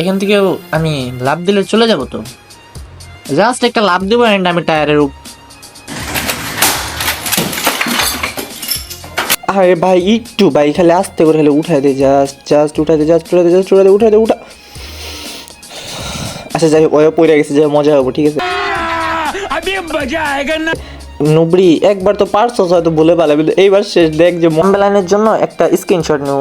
এখান থেকে আমি লাফ দিলে চলে যাব তো, জাস্ট একটা লাফ দেবো এন্ড আমি টায়ারের আরে ভাই একটু ভাই খালি আস্তে করে খালি উঠাই দে, জাস্ট উঠাই দে, উঠা। আচ্ছা যাই হোক, ওই পড়ে গেছে, যে মজা হবো, ঠিক আছে। নুবড়ি একবার তো পারছস হয়তো ভুলে পালে, কিন্তু এইবার শেষ দেখ যে মম্বেলাইনের জন্য একটা স্ক্রিনশট নিব।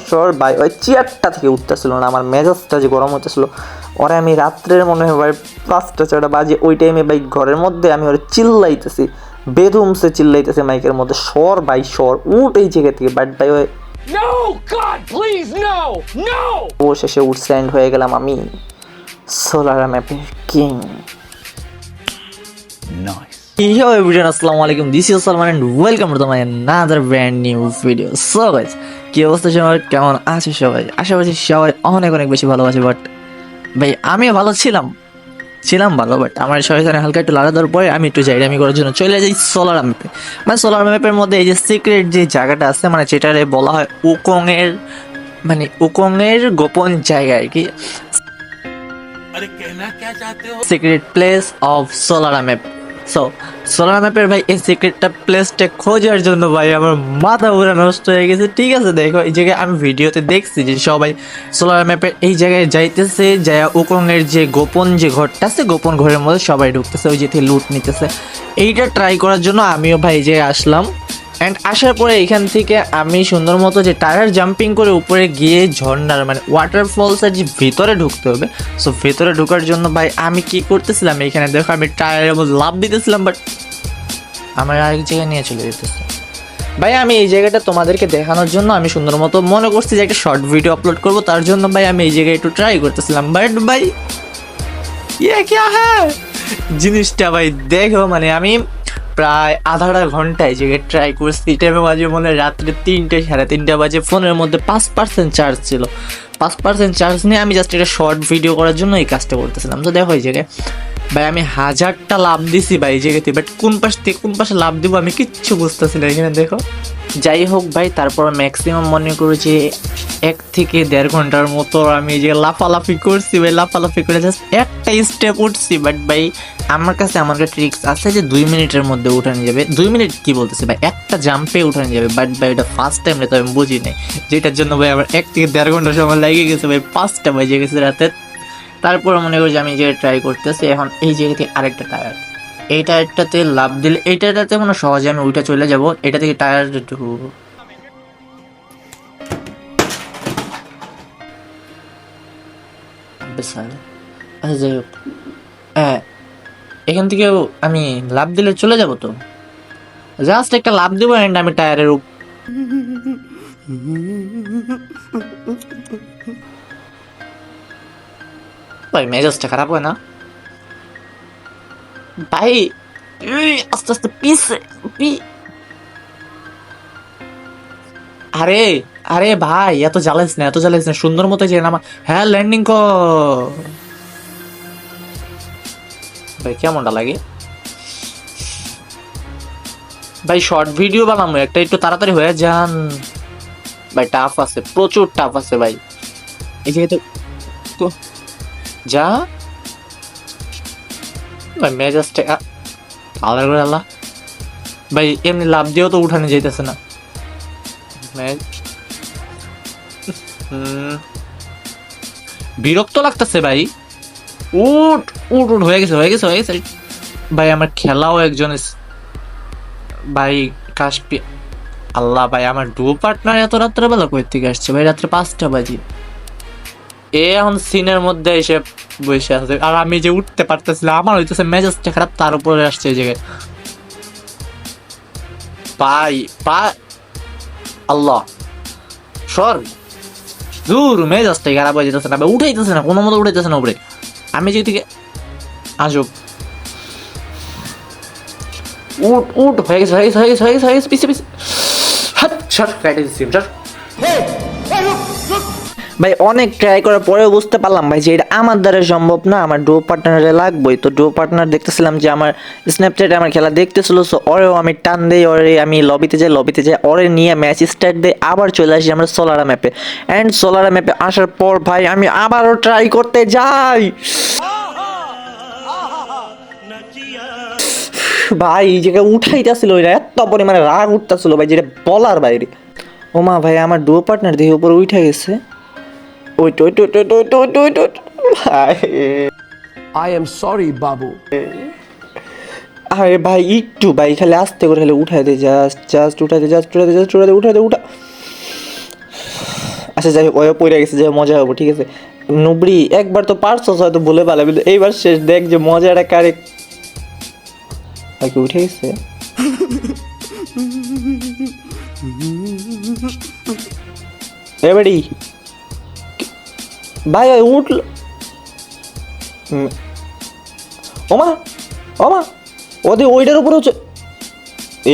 সর ভাই, ওই চেয়ারটা থেকে উঠতেছিল না, আমার মেজাজটা যে গরম হতেছিল। ওরে আমি রাত্রের মনে হয় ভাই 5টা-6টা বাজে, ওই টাইমে ভাই ঘরের মধ্যে আমি ওরে চিল্লাইতেছি, বেদুমসে চিল্লাইতেছে মাইকের মধ্যে, সর ভাই সর, উঠ এই জায়গা থেকে। বাট ভাই ওই ও শেষে উঠছে, এন্ড হয়ে গেলাম আমি সোলার ম্যাপের king. Yo everyone, assalamu alaikum, this is Salman and welcome to my another brand new video. So guys, কি অবস্থা সবার, কেমন আছে সবাই? আশা করছি সবাই অনেক অনেক বেশি ভালো আছে। বাট ভাই আমিও ভালো ছিলাম ভালো, বাট আমার শরীরে হালকা একটু লাগা দেওয়ার পরে আমি একটু জাইরামি করার জন্য চলে যাই সোলার ম্যাপে। মানে সোলার ম্যাপের মধ্যে এই যে সিক্রেট যে জায়গাটা আছে, মানে যেটারে বলা হয় উকংয়ের গোপন জায়গা আর কি, secret place of solar map. So solar ম্যাপের ভাই এই সিক্রেটটা প্লেসটা খোঁজার জন্য ভাই আমার মাথা পুরো নষ্ট হয়ে গেছে। ঠিক আছে, দেখো এই জায়গায় আমি ভিডিওতে দেখছি যে সবাই সোলার ম্যাপের এই জায়গায় যাইতেছে, যায় উকংয়ের যে গোপন যে ঘরটা আছে, গোপন ঘরের মধ্যে সবাই ঢুকতেছে, ওই যে লুট নিতেছে। এইটা ট্রাই করার জন্য আমিও ভাই এই জায়গায় আসলাম। অ্যান্ড আসার পরে এখান থেকে আমি সুন্দর মতো যে টায়ার জাম্পিং করে উপরে গিয়ে ঝর্ণার মানে ওয়াটারফলসের যে ভিতরে ঢুকতে হবে। সো ভিতরে ঢোকার জন্য ভাই আমি কি করতেছিলাম, এখানে দেখো আমি টায়ারের মধ্যে লাফ দিতেছিলাম, বাট আমার আরেক জায়গায় নিয়ে চলে যেতেছে। ভাই আমি এই জায়গাটা তোমাদেরকে দেখানোর জন্য আমি সুন্দর মতো মনে করছি যে একটা শর্ট ভিডিও আপলোড করবো, তার জন্য ভাই আমি এই জায়গায় একটু ট্রাই করতেছিলাম। বাট ভাই জিনিসটা ভাই দেখো, মানে আমি প্রায় আধা ঘন্টায় জায়গায় ট্রাই করছি। টাইমে মাঝে মনে রাত্রে 3-3:30 বাজে, ফোনের মধ্যে 5% চার্জ ছিল। 5% চার্জ নিয়ে আমি জাস্ট একটা শর্ট ভিডিও করার জন্য এই কাজটা করতেছিলাম। তো দেখো এই জায়গায় ভাই আমি 1000টা লাভ দিছি ভাই এই জায়গাতে, বাট কোন পাশে লাভ দিব আমি কিচ্ছু বুঝতেছি না। এখানে দেখো যাই হোক ভাই, তারপর ম্যাক্সিমাম মনে করি যে 1 থেকে 1.5 ঘন্টার মতো আমি যে লাফালাফি করছি ভাই, লাফালাফি করে জাস্ট একটা স্টেপ উঠছি। বাট ভাই আমার কাছে একটা ট্রিক্স আছে যে 2 মিনিটের মধ্যে উঠানো যাবে। 2 মিনিট কি বলতেছে ভাই, একটা জাম্পে উঠানো যাবে। বাট ভাই এটা ফার্স্ট টাইম তো আমি বুঝি নাই, যেটার জন্য ভাই আমার 1 থেকে 1.5 ঘন্টা সময় লেগে গেছে ভাই, 5টা বাজে গেছে রাতে। তারপর মনে করি যে আমি যে ট্রাই করতেছি। এখন এই জায়গাতে আরেকটা টায়ার, এই টায়ারটাতে লাভ দিলে এই টায়ারটাতে কোনো সহজে আমি উঠে চলে যাব। এটা থেকে টায়ার ঢুকবো, আচ্ছা যাই হোক, হ্যাঁ এখান থেকে আমি লাভ দিলে চলে যাব তো, জাস্ট একটা লাভ দেবো এন্ড আমি টায়ারের ভাই মেজাজটা খারাপ হয় না ভাই, আস্তে আস্তে আরে ভাই এত জ্বালাইস না, সুন্দর মতো যে নামা। হ্যাঁ ল্যান্ডিং কর ভাই, কেমনটা লাগে ভাই? শর্ট ভিডিও বানাবো একটা, একটু তাড়াতাড়ি হয়ে যান ভাই। টাফ আছে, প্রচুর টাফ আছে ভাই এই জায়গায় তো যা ভাই মেজাজটা আলাদা করে আল্লাহ ভাই, এমনি লাভ দিয়েও তো উঠানো যাইতেছে না। বিরক্ত লাগতেছে ভাই। উঠ হয়ে গেছে ভাই। আমার খেলাও একজন ভাই কাশপি, আল্লাহ ভাই আমার ডু পার্টনার এত রাত্রেবেলা কই থেকে আসছে ভাই? রাত্রে 5টা বাজে, এখন সিনের মধ্যে এসে বসে আছে, আর আমি যে উঠতে পারতেছিলাম। আমার হইতেছে মেজাজটা খারাপ, তার উপরে আসছে এই জায়গায় ভাই আল্লাহ সর দূর, মেজাজটাই খারাপ হয়ে যেতেছে না ভাই, উঠাইতেছে না কোনো মতো, উঠাইতেছে না উপরে। আমি যে থেকে আসব, উঠ হয়ে গেছে পিছে হাত সর, কাটে দিচ্ছি সর। ভাই অনেক ট্রাই করার পরেও বুঝতে পারলাম ভাই যে এটা আমার দ্বারা সম্ভব না, আমার ডো পার্টনারে লাগবেই। তো ডো পার্টনার দেখতেছিলাম যে আমার স্ন্যাপচ্যাটে আমার খেলা দেখতেছিল, সো ওরেও আমি টান দেই, ওরে আমি লবিতে যাই ওরে নিয়ে ম্যাচ স্টার্ট দেই, আবার চলে আসি আমরা সোলারা ম্যাপে। অ্যান্ড সোলারা ম্যাপে আসার পর ভাই আমি আবারও ট্রাই করতে যাই। ভাই এই জায়গায় উঠাইতেছিল, ওইটা এত পরিমাণে রাগ উঠতেছিল ভাই যেটা বলার বাইরে। ওমা ভাই আমার ডো পার্টনার দেখে উপরে উঠে গেছে। Wait wait wait wait wait wait wait wait ভাই I am sorry, Babu. আরে ভাই একটু ভাই খালি আস্তে করে খালি উঠাই দে, জাস্ট উঠাই দে, উঠাই দে। আচ্ছা যাই হোক, ওই পড়ে গেছে, যে মজা হবো, ঠিক আছে নুবড়ি একবার তো পারছস হয়তো ভুলে পালা, কিন্তু এইবার শেষ দেখ যে মজাটা কারে। কি উঠে গেছে এবারে ভাই ওই উঠল। ওমা ওমা ওদের ওইটার উপরে হচ্ছে।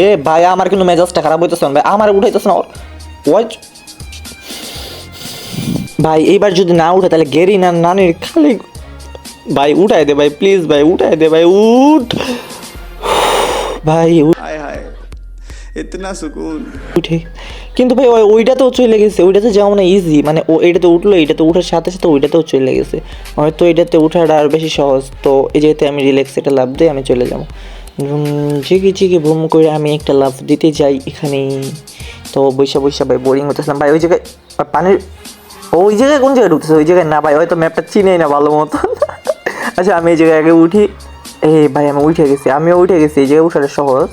এ ভাই আমার কিন্তু মেজাজটা খারাপ হইতেছে ভাই, আমার উঠাইতেছে না ওই। ভাই এইবার যদি না উঠে তাহলে গেরি না নানির খালি। ভাই উঠাই দে ভাই প্লিজ, ভাই উঠাই দে ভাই, উঠ ভাই हाय हाय इतना सुकून। উঠে। কিন্তু ভাই ওইটাতেও চলে গেছে, ওইটাতে যেমন ইজি, মানে ও এইটাতে উঠলো, এইটাতে উঠার সাথে সাথে ওইটাতেও চলে গেছে। হয়তো এটাতে উঠাটা আর বেশি সহজ। তো এই যেতে আমি রিল্যাক্স এটা লাভ দিই, আমি চলে যাবো চিকি ভুম করে আমি একটা লাভ দিতে যাই এখানে। তো বৈশা ভাই বোরিং হতেছিলাম ভাই। ওই জায়গায় পানির ওই জায়গায় কোন জায়গায় ঢুকতেছে, ওই জায়গায় না ভাই, হয়তো ম্যাপটা চিনেই না ভালো মতো। আচ্ছা আমি এই জায়গায় আগে উঠি। এই ভাই আমি উঠে গেছি, এই জায়গায় উঠাটা সহজ।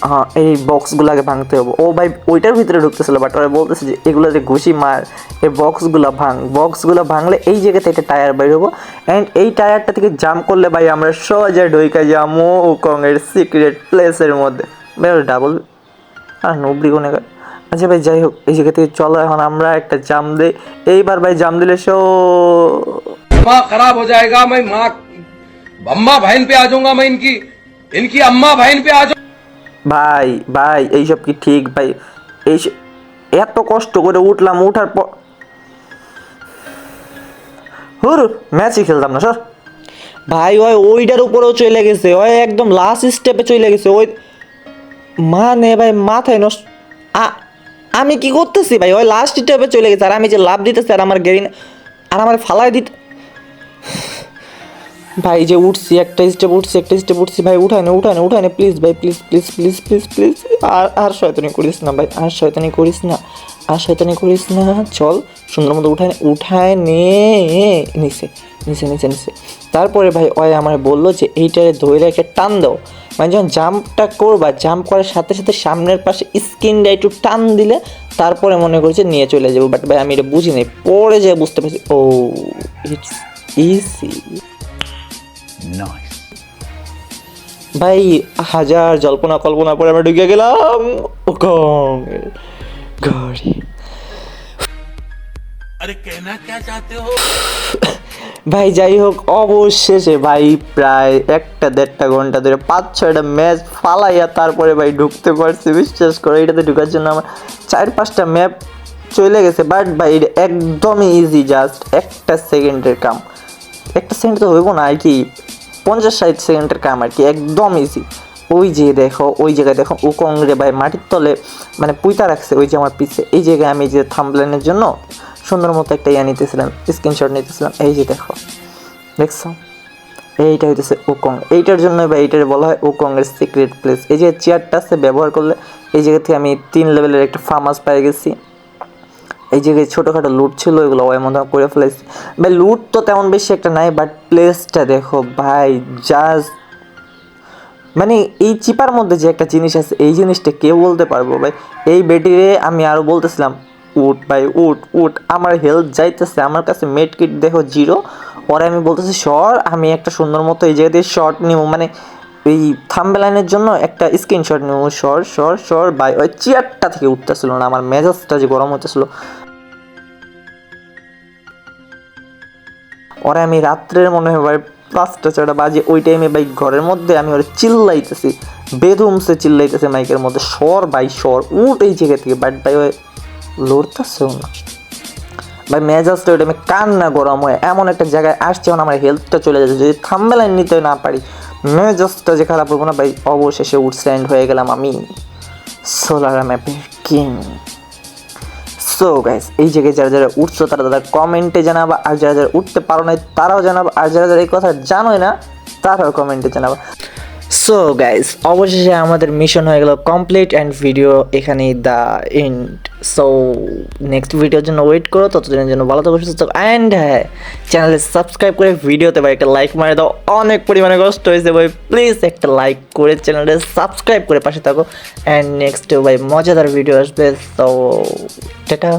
হ্যাঁ এই বক্সগুলোকে ভাঙতে হবে। ও ভাই ওইটার ভিতরে ঢুকতেছিল, বাট ওরা বলতেছে যে এগুলো যে ঘুষি মার, এই বক্সগুলো ভাঙলে এই জায়গাতে একটা টায়ার বের হবো। অ্যান্ড এই টায়ারটা থেকে জাম্প করলে ভাই আমরা সহজে ঢুকে যাবো ওকংয়ের সিক্রেট প্লেসের মধ্যে। ভাই ডাবল আর নবরি কোনে। আচ্ছা ভাই যাই হোক, এই জায়গা থেকে চলো এখন আমরা একটা জাম দিই। এইবার ভাই জাম দিলে दिमाग खराब हो जाएगा। मैं माँ अम्मा बहन पे आ जाऊंगा। मैं इनकी अम्मा बहन पे आ जाऊंगा। ভাই এইসব কি ঠিক ভাই? এই এত কষ্ট করে উঠলাম, উঠার পর ম্যাচই খেলতাম না স্যার। ভাই ওইটার উপরেও চলে গেছে, ওই একদম লাস্ট স্টেপে চলে গেছে। ওই মানে ভাই মাথায় নষ্ট। আমি কি করতেছি ভাই? ওই লাস্ট স্টেপে চলে গেছে, আর আমি যে লাভ দিতেছি আর আমার গেরিন আর আমার ফালাই দিতে। ভাই যে উঠছি একটা স্টেপ উঠছি ভাই, উঠায় না প্লিজ ভাই, প্লিজ। আর শয়তানি করিস না ভাই, আর শয়তানি করিস না। চল সুন্দর মতো উঠায় নিচে। তারপরে ভাই ওই আমার বললো যে এইটারে ধরে একটা টান দাও, মানে যখন জাম্পটা করবা, জাম্প করার সাথে সাথে সামনের পাশে স্কিনটা একটু টান দিলে তারপরে মনে করছে নিয়ে চলে যাবো। বাট ভাই আমি এটা বুঝি নাই, পরে যে বুঝতে পারছি ও ইটস ইজি। ভাই হাজার জল্পনা কল্পনা করে আমরা ঢুকে গেলাম ওকং ঘরে। अरे कहना क्या चाहते हो? ভাই যাই হোক অবশেষে ভাই প্রায় 1-1.5 ঘন্টা ধরে 5-6টা ম্যাচ ফালাইয়া তারপরে ভাই ঢুকতে পারছি। বিশ্বাস করে এটাতে ঢুকার জন্য আমার 4-5টা ম্যাপ চলে গেছে। বাট ভাই এটা একদমই ইজি, জাস্ট একটা সেকেন্ডের কাম। একটা সেকেন্ড তো হইব না আর কি, 50-60 সেকেন্ডের কাম আর কি, একদম ইজি। ওই যে দেখো ওই জায়গায় দেখো ওকং রে ভাই মাটির তলে মানে পুইতা রাখছে, ওই যে আমার পিছে। এই জায়গায় আমি যে থাম্বনেলের জন্য সুন্দর মতো একটা নিতেছিলাম, স্ক্রিনশট নিতেছিলাম। এই যে দেখছো এইটা হইতেছে ওকং। এইটার জন্য ভাই এইটার বলা হয় ওকংয়ের সিক্রেট প্লেস। এই যে চেয়ারটা আছে ব্যবহার করলে এই জায়গা থেকে আমি 3 লেভেলের একটা ফার্ম হাউস পেয়ে গেছি। এই জায়গায় ছোটোখাটো লুট ছিল, ওইগুলো ওই মধ্যে করে ফেলেছি ভাই। লুট তো তেমন বেশি একটা নাই, বাট প্লেসটা দেখো ভাই, জাস্ট মানে এই চিপার মধ্যে যে একটা জিনিস আছে, এই জিনিসটা কেউ বলতে পারবো ভাই। এই বেটিরে আমি আরও বলতেছিলাম উঠ ভাই উঠ, আমার হেলথ যাইতেছে, আমার কাছে মেড কিট দেখো 0। পরে আমি বলতেছি সর, আমি একটা সুন্দর মতো এই জায়গা দিয়ে শর্ট নিব, মানে এই থাম্বনেলের জন্য একটা স্ক্রিনশট নিব। সর ভাই ওই চেয়ারটা থেকে উঠতেছিল না, আমার মেজাজটা যে গরম হতেছিল। ওরে আমি রাত্রের মনে হয় ভাই 5টা-6টা বাজে, ওই টাইমে ভাই ঘরের মধ্যে আমি ওরে চিল্লাইতেছি, বেধুমসে চিল্লাইতেছে মাইকের মধ্যে, সর ভাই সর উঠ এই জায়গা থেকে। বাট ভাই ওই লড়তেছেও না ভাই মেজাজটা ওই টাইমে কান্না গরম হয়, এমন একটা জায়গায় আসছে এখন আমার হেলথটা চলে যাচ্ছে, যদি থাম্বনেল নিতে না পারি মেজাজটা যে খারাপ হবো না ভাই। অবশেষে উডস্যান্ড হয়ে গেলাম আমি সোলার ম্যাপের কিং। সো গাইস, এই জায়গায় যারা যারা উঠছো তারা তারা কমেন্টে জানাবা, আর যারা যারা উঠতে পারো না তারাও জানাবা, আর যারা যারা এই কথা জানোই না তারাও কমেন্টে জানাবা। সো গাইস, অবশেষে আমাদের মিশন হয়ে গেল কমপ্লিট অ্যান্ড ভিডিও এখানেই দ্য এন্ড। সো নেক্সট ভিডিওর জন্য ওয়েট করো, ততদিনের জন্য ভালো থাকো, সুস্থ থাকো, অ্যান্ড হ্যাঁ চ্যানেলে সাবস্ক্রাইব করে ভিডিওতে ভাই একটা লাইক মারে দাও, অনেক পরিমাণে কষ্ট হয়েছে ভাই, প্লিজ একটা লাইক করে চ্যানেলে সাবস্ক্রাইব করে পাশে থাকো। অ্যান্ড নেক্সট ভাই মজাদার ভিডিও আসবে, তো টাটা।